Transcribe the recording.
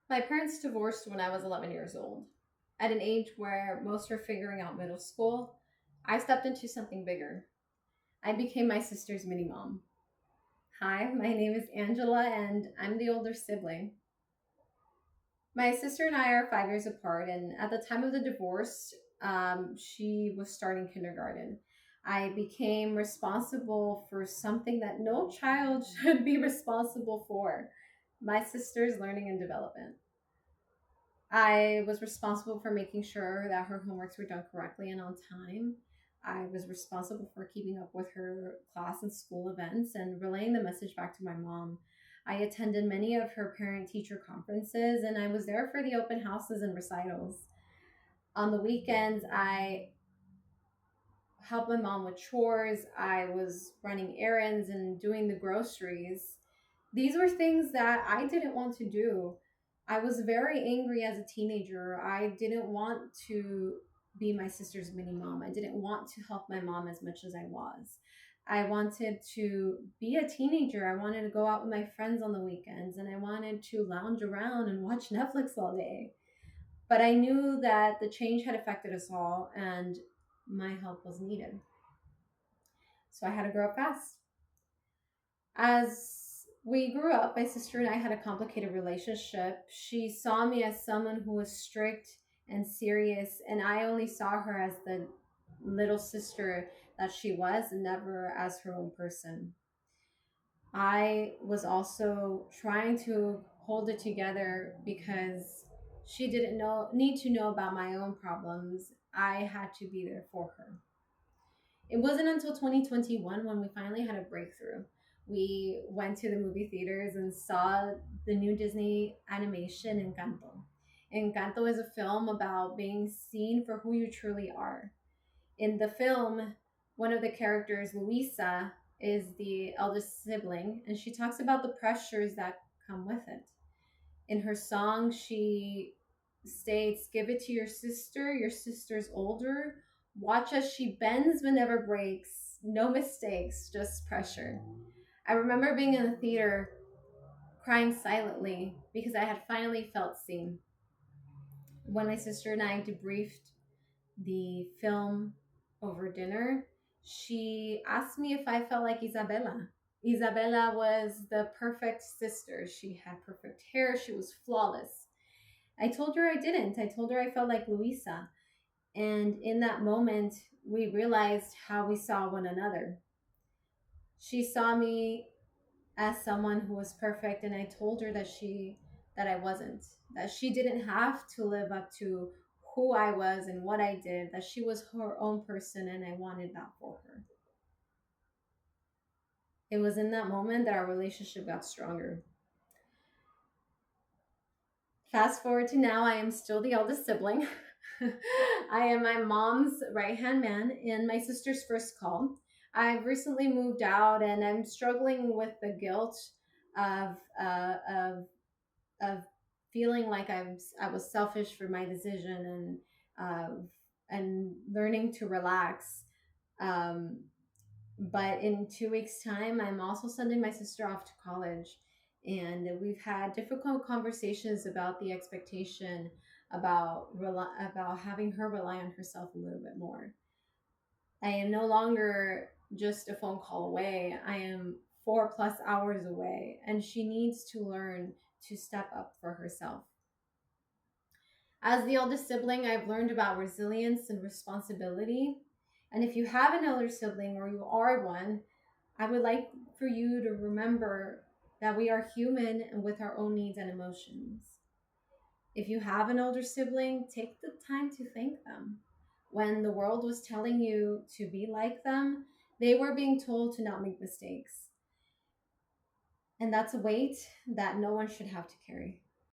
My parents divorced when I was 11 years old. At an age where most were figuring out middle school, I stepped into something bigger. I became my sister's mini mom. Hi, my name is Angela, and I'm the older sibling. My sister and I are 5 years apart, and at the time of the divorce, she was starting kindergarten. I became responsible for something that no child should be responsible for, my sister's learning and development. I was responsible for making sure that her homeworks were done correctly and on time. I was responsible for keeping up with her class and school events and relaying the message back to my mom. I attended many of her parent teacher conferences and I was there for the open houses and recitals. On the weekends, I helped my mom with chores. I was running errands and doing the groceries. These were things that I didn't want to do. I was very angry as a teenager. I didn't want to be my sister's mini mom. I didn't want to help my mom as much as I was. I wanted to be a teenager. I wanted to go out with my friends on the weekends and I wanted to lounge around and watch Netflix all day. But I knew that the change had affected us all and my help was needed. So I had to grow up fast. As we grew up, my sister and I had a complicated relationship. She saw me as someone who was strict and serious, and I only saw her as the little sister that she was and never as her own person. I was also trying to hold it together because she didn't need to know about my own problems. I had to be there for her. It wasn't until 2021 when we finally had a breakthrough. We went to the movie theaters and saw the new Disney animation Encanto. Encanto is a film about being seen for who you truly are. In the film, one of the characters, Luisa, is the eldest sibling, and she talks about the pressures that come with it. In her song, she states, "Give it to your sister's older. Watch as she bends but never breaks. No mistakes, just pressure." I remember being in the theater crying silently because I had finally felt seen. When my sister and I debriefed the film over dinner, she asked me if I felt like Isabella. Isabella was the perfect sister. She had perfect hair, she was flawless. I told her I didn't. I told her I felt like Luisa. And in that moment, we realized how we saw one another. She saw me as someone who was perfect, and I told her that I wasn't. That she didn't have to live up to who I was and what I did, that she was her own person and I wanted that for her. It was in that moment that our relationship got stronger. Fast forward to now, I am still the eldest sibling. I am my mom's right hand man and my sister's first call. I've recently moved out and I'm struggling with the guilt of uh, of of feeling like I was selfish for my decision and learning to relax. Um, but in 2 weeks' time, I'm also sending my sister off to college. And we've had difficult conversations about the expectation about having her rely on herself a little bit more. I am no longer just a phone call away. I am 4+ hours away, and she needs to learn to step up for herself. As the eldest sibling, I've learned about resilience and responsibility. And if you have an elder sibling or you are one, I would like for you to remember that we are human and with our own needs and emotions. If you have an older sibling, take the time to thank them. When the world was telling you to be like them, they were being told to not make mistakes. And that's a weight that no one should have to carry.